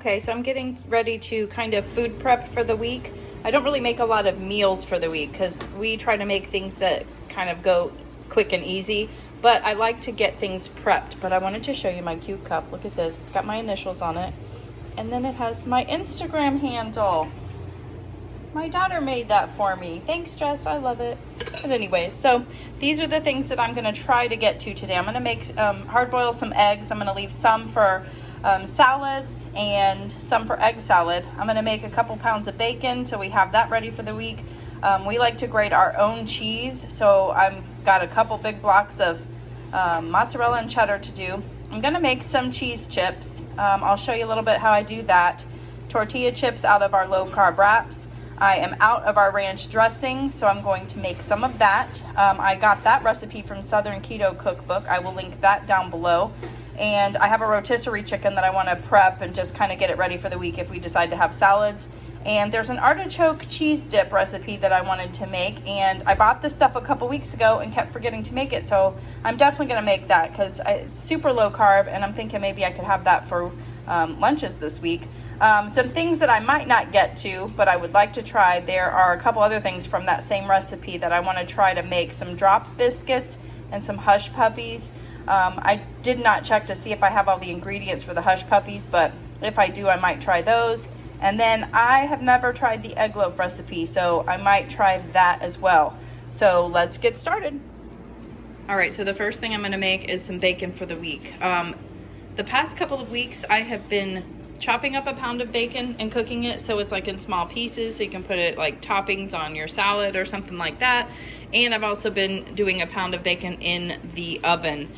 Okay, so I'm getting ready to kind of food prep for the week. I don't really make a lot of meals for the week because we try to make things that kind of go quick and easy, but I like to get things prepped. But I wanted to show you my cute cup. Look at this. It's got my initials on it. And then it has my Instagram handle. My daughter made that for me. Thanks, Jess. I love it. But anyways, so these are the things that I'm going to try to get to today. I'm going to make hard boil some eggs. I'm going to leave some for salads and some for egg salad. I'm going to make a couple pounds of bacon so we have that ready for the week. We like to grate our own cheese, so I've got a couple big blocks of mozzarella and cheddar to do. I'm going to make some cheese chips. I'll show you a little bit how I do that. Tortilla chips out of our low carb wraps. I am out of our ranch dressing, so I'm going to make some of that. I got that recipe from Southern Keto Cookbook. I will link that down below. And I have a rotisserie chicken that I want to prep and just kind of get it ready for the week if we decide to have salads. And there's an artichoke cheese dip recipe that I wanted to make, and I bought this stuff a couple weeks ago and kept forgetting to make it, so I'm definitely going to make that because it's super low carb, and I'm thinking maybe I could have that for lunches this week. Some things that I might not get to, but I would like to try. There are a couple other things from that same recipe that I want to try to make. Some drop biscuits and some hush puppies. I did not check to see if I have all the ingredients for the hush puppies, but if I do, I might try those. And then I have never tried the egg loaf recipe, so I might try that as well. So let's get started. All right, so the first thing I'm going to make is some bacon for the week. The past couple of weeks, I have been chopping up a pound of bacon and cooking it so it's like in small pieces so you can put it like toppings on your salad or something like that. And I've also been doing a pound of bacon in the oven.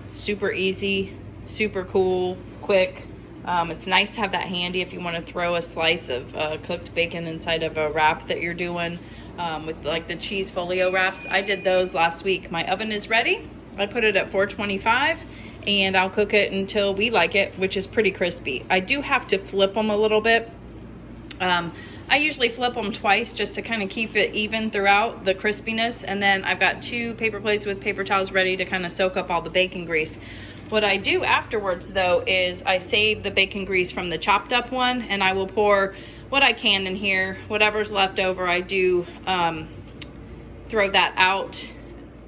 Super easy, super cool, quick. It's nice to have that handy if you want to throw a slice of cooked bacon inside of a wrap that you're doing with like the cheese folio wraps. I did those last week. My oven is ready. I put it at 425 and I'll cook it until we like it, which is pretty crispy. I do have to flip them a little bit. I usually flip them twice just to kind of keep it even throughout the crispiness. And then I've got 2 paper plates with paper towels ready to kind of soak up all the bacon grease. What I do afterwards though is I save the bacon grease from the chopped up one, and I will pour what I can in here. Whatever's left over, I do throw that out.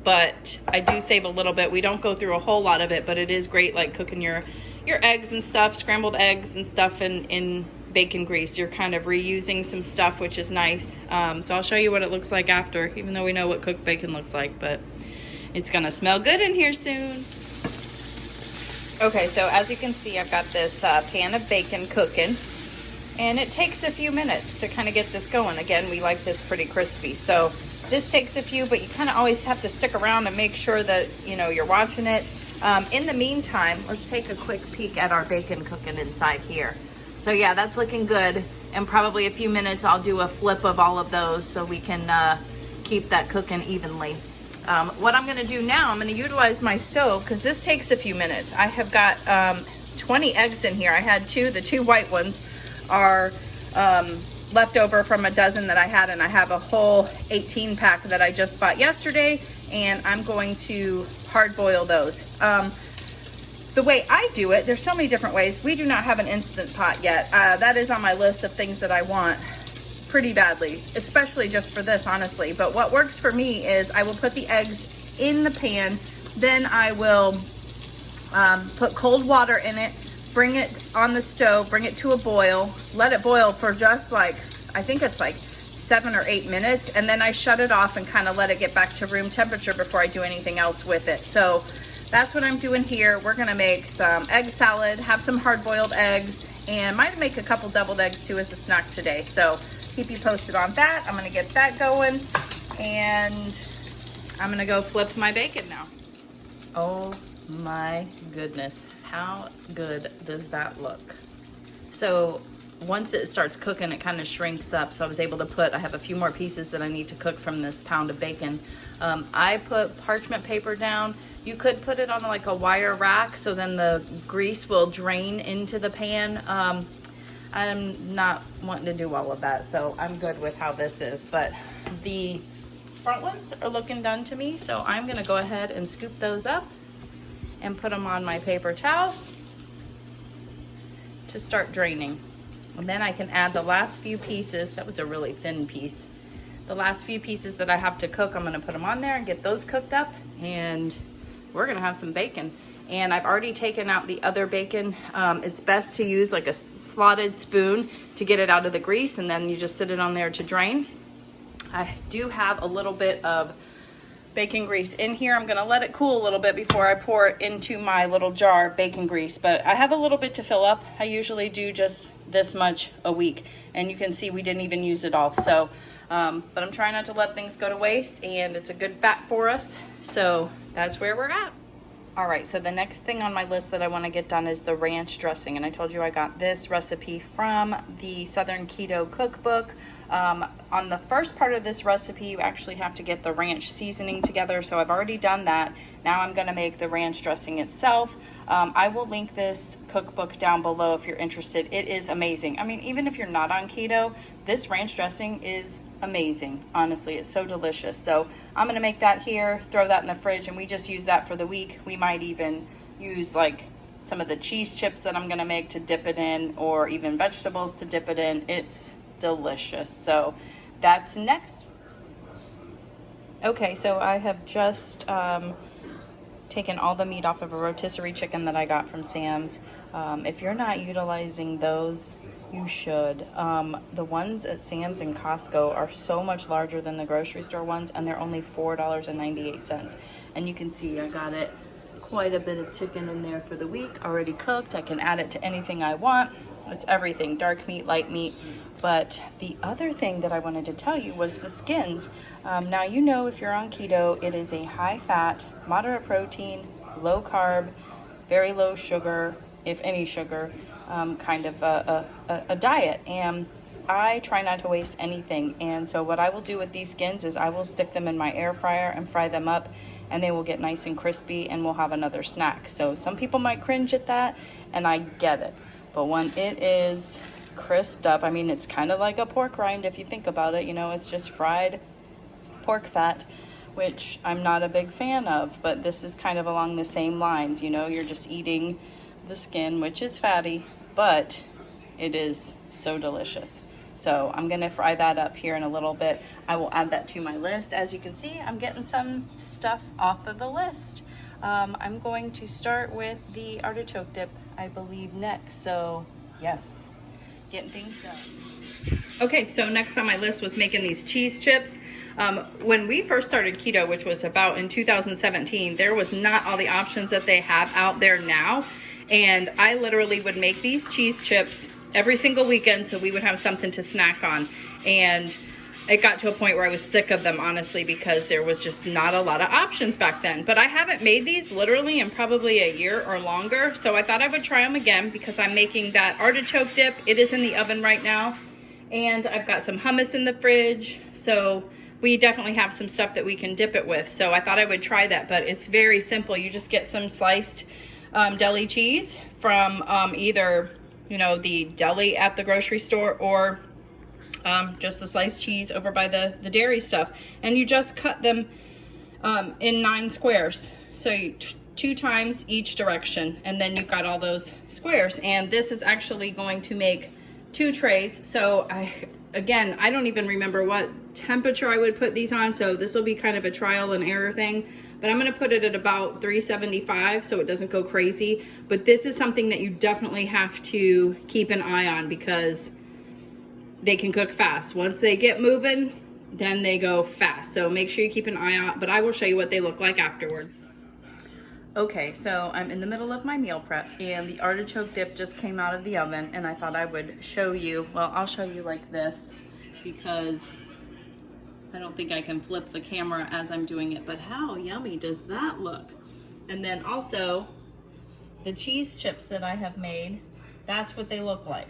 But I do save a little bit. We don't go through a whole lot of it, but it is great like cooking your eggs and stuff, scrambled eggs and stuff in bacon grease. You're kind of reusing some stuff, which is nice. So I'll show you what it looks like after, even though we know what cooked bacon looks like, but it's gonna smell good in here soon. Okay, so as you can see, I've got this pan of bacon cooking, and it takes a few minutes to kind of get this going. Again, we like this pretty crispy, so this takes a few, but you kind of always have to stick around and make sure that, you know, you're watching it. In the meantime, let's take a quick peek at our bacon cooking inside here. So yeah, that's looking good. And probably a few minutes, I'll do a flip of all of those so we can keep that cooking evenly. What I'm gonna do now, I'm gonna utilize my stove because this takes a few minutes. I have got 20 eggs in here. I had 2, the 2 white ones are left over from a dozen that I had, and I have a whole 18 pack that I just bought yesterday, and I'm going to hard boil those. The way I do it, there's so many different ways. We do not have an Instant Pot yet. That is on my list of things that I want pretty badly, especially just for this, honestly. But what works for me is I will put the eggs in the pan, then I will put cold water in it, bring it on the stove, bring it to a boil, let it boil for just like, I think it's like 7 or 8 minutes, and then I shut it off and kind of let it get back to room temperature before I do anything else with it. So that's what I'm doing here. We're gonna make some egg salad, have some hard-boiled eggs, and might make a couple deviled eggs too as a snack today. So keep you posted on that. I'm gonna get that going, and I'm gonna go flip my bacon now. Oh my goodness. How good does that look? So once it starts cooking, it kind of shrinks up. So I was able to I have a few more pieces that I need to cook from this pound of bacon. I put parchment paper down. You could put it on like a wire rack so then the grease will drain into the pan. I'm not wanting to do all of that, so I'm good with how this is. But the front ones are looking done to me, so I'm gonna go ahead and scoop those up and put them on my paper towel. to start draining. And then I can add the last few pieces. That was a really thin piece. The last few pieces that I have to cook, I'm gonna put them on there and get those cooked up, and we're gonna have some bacon. And I've already taken out the other bacon. It's best to use like a slotted spoon to get it out of the grease, and then you just sit it on there to drain. I do have a little bit of bacon grease in here. I'm gonna let it cool a little bit before I pour it into my little jar of bacon grease, but I have a little bit to fill up. I usually do just this much a week, and you can see we didn't even use it all. So, but I'm trying not to let things go to waste, and it's a good fat for us. So that's where we're at. All right, so the next thing on my list that I want to get done is the ranch dressing. And I told you I got this recipe from the Southern Keto cookbook. On the first part of this recipe, you actually have to get the ranch seasoning together. So I've already done that. Now I'm going to make the ranch dressing itself. I will link this cookbook down below if you're interested. It is amazing. I mean, even if you're not on keto, this ranch dressing is amazing. Honestly, it's so delicious. So I'm gonna make that here, throw that in the fridge, and we just use that for the week. We might even use like some of the cheese chips that I'm gonna make to dip it in, or even vegetables to dip it in. It's delicious. So that's next. Okay, so I have just taken all the meat off of a rotisserie chicken that I got from Sam's. If you're not utilizing those, you should. The ones at Sam's and Costco are so much larger than the grocery store ones, and they're only $4.98. And you can see I got it quite a bit of chicken in there for the week, already cooked. I can add it to anything I want. It's everything, dark meat, light meat. But the other thing that I wanted to tell you was the skins. Now, you know, if you're on keto, it is a high fat, moderate protein, low carb, very low sugar, if any sugar, kind of a diet. And I try not to waste anything. And so what I will do with these skins is I will stick them in my air fryer and fry them up, and they will get nice and crispy, and we'll have another snack. So some people might cringe at that, and I get it. But when it is crisped up, I mean, it's kind of like a pork rind if you think about it. You know, it's just fried pork fat, which I'm not a big fan of, but this is kind of along the same lines. You know, you're just eating the skin, which is fatty, but it is so delicious. So I'm gonna fry that up here in a little bit. I will add that to my list. As you can see, I'm getting some stuff off of the list. I'm going to start with the artichoke dip, I believe, next. So yes, getting things done. Okay, so next on my list was making these cheese chips. When we first started keto, which was about in 2017, there was not all the options that they have out there now. And I literally would make these cheese chips every single weekend, so we would have something to snack on. And it got to a point where I was sick of them, honestly, because there was just not a lot of options back then. But I haven't made these literally in probably a year or longer, so I thought I would try them again because I'm making that artichoke dip. It is in the oven right now, and I've got some hummus in the fridge, so we definitely have some stuff that we can dip it with. So I thought I would try that, but it's very simple. You just get some sliced deli cheese from either, you know, the deli at the grocery store, or just the sliced cheese over by the dairy stuff, and you just cut them in 9 squares, so you 2 times each direction, and then you've got all those squares. And this is actually going to make 2 trays. So again, I don't even remember what temperature I would put these on, so this will be kind of a trial and error thing. But I'm going to put it at about 375 so it doesn't go crazy. But this is something that you definitely have to keep an eye on because they can cook fast. Once they get moving, then they go fast. So make sure you keep an eye out, but I will show you what they look like afterwards. Okay, so I'm in the middle of my meal prep, and the artichoke dip just came out of the oven, and I thought I would show you. Well, I'll show you like this because I don't think I can flip the camera as I'm doing it, but how yummy does that look? And then also the cheese chips that I have made, that's what they look like.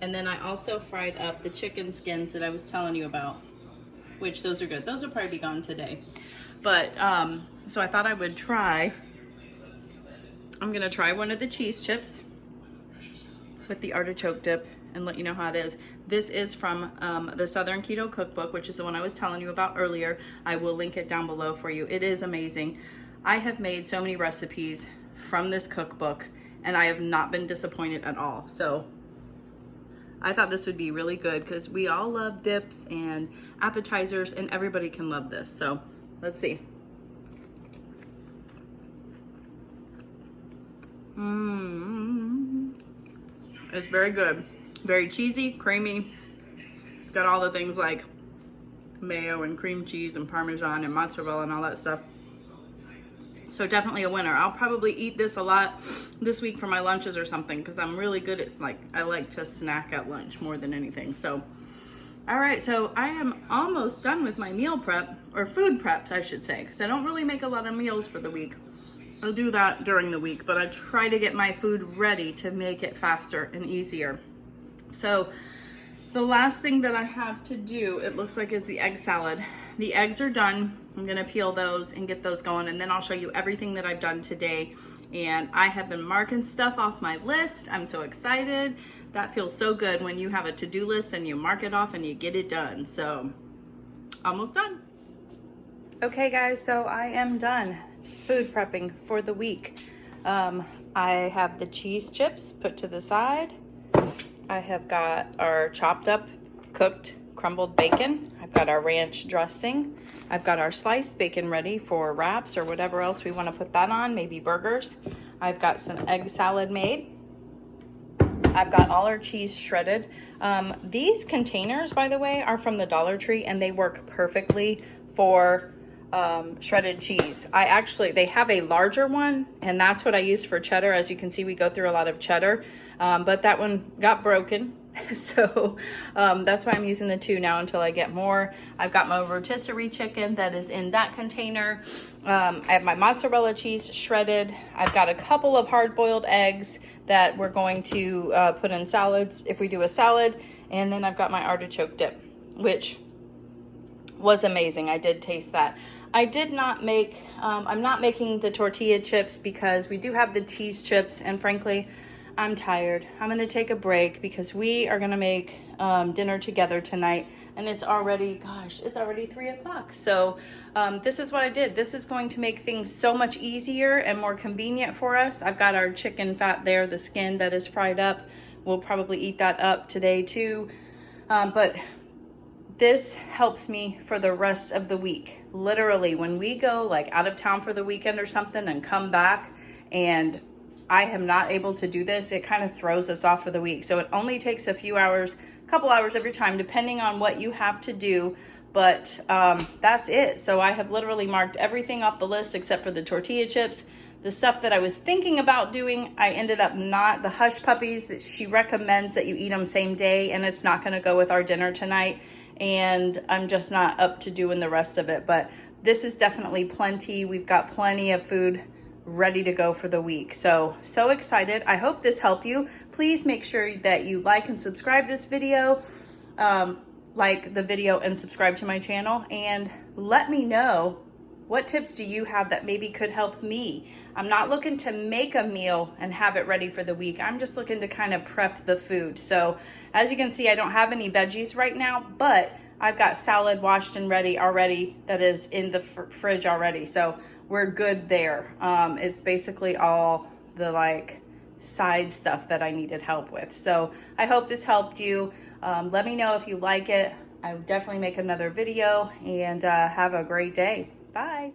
And then I also fried up the chicken skins that I was telling you about, which those are good. Those will probably be gone today. But so I thought I would try, I'm gonna try one of the cheese chips with the artichoke dip and let you know how it is. This is from the Southern Keto Cookbook, which is the one I was telling you about earlier. I will link it down below for you. It is amazing. I have made so many recipes from this cookbook, and I have not been disappointed at all. So I thought this would be really good because we all love dips and appetizers, and everybody can love this. So let's see. It's very good. Very cheesy, creamy. It's got all the things like mayo and cream cheese and Parmesan and mozzarella and all that stuff. So definitely a winner. I'll probably eat this a lot this week for my lunches or something because I'm really good at, like, I like to snack at lunch more than anything. So, all right, so I am almost done with my meal prep, or food preps, I should say, because I don't really make a lot of meals for the week. I'll do that during the week, but I try to get my food ready to make it faster and easier. So the last thing that I have to do, it looks like, is the egg salad. The eggs are done. I'm gonna peel those and get those going, and then I'll show you everything that I've done today. And I have been marking stuff off my list. I'm so excited. That feels so good when you have a to-do list and you mark it off and you get it done. So almost done. Okay guys, so I am done food prepping for the week. I have the cheese chips put to the side. I have got our chopped up, cooked, crumbled bacon. I've got our ranch dressing. I've got our sliced bacon ready for wraps or whatever else we want to put that on, maybe burgers. I've got some egg salad made. I've got all our cheese shredded. These containers, by the way, are from the Dollar Tree, and they work perfectly for shredded cheese. They have a larger one, and that's what I use for cheddar. As you can see, we go through a lot of cheddar, but that one got broken. So that's why I'm using the two now until I get more. I've got my rotisserie chicken that is in that container. I have my mozzarella cheese shredded. I've got a couple of hard-boiled eggs that we're going to put in salads if we do a salad. And then I've got my artichoke dip, which was amazing. I did taste that. I did not make, I'm not making the tortilla chips because we do have the cheese chips, and frankly, I'm tired. I'm gonna take a break because we are gonna make dinner together tonight, and it's already, gosh, it's already 3 o'clock. So this is what I did. This is going to make things so much easier and more convenient for us. I've got our chicken fat there, the skin that is fried up. We'll probably eat that up today too. But this helps me for the rest of the week. Literally, when we go like out of town for the weekend or something and come back and I am not able to do this, it kind of throws us off for the week. So it only takes a few hours, a couple hours every time, depending on what you have to do. But that's it. So I have literally marked everything off the list except for the tortilla chips. The stuff that I was thinking about doing, I ended up not. The hush puppies, that she recommends that you eat them same day, and it's not gonna go with our dinner tonight. And I'm just not up to doing the rest of it. But this is definitely plenty. We've got plenty of food ready to go for the week. So excited. I hope this helped you. Please make sure that you like and subscribe this video, like the video and subscribe to my channel, and let me know, what tips do you have that maybe could help me? I'm not looking to make a meal and have it ready for the week. I'm just looking to kind of prep the food. So as you can see, I don't have any veggies right now, but I've got salad washed and ready already that is in the fridge already. So we're good there. It's basically all the like side stuff that I needed help with. So I hope this helped you. Let me know if you like it. I would definitely make another video, and have a great day. Bye.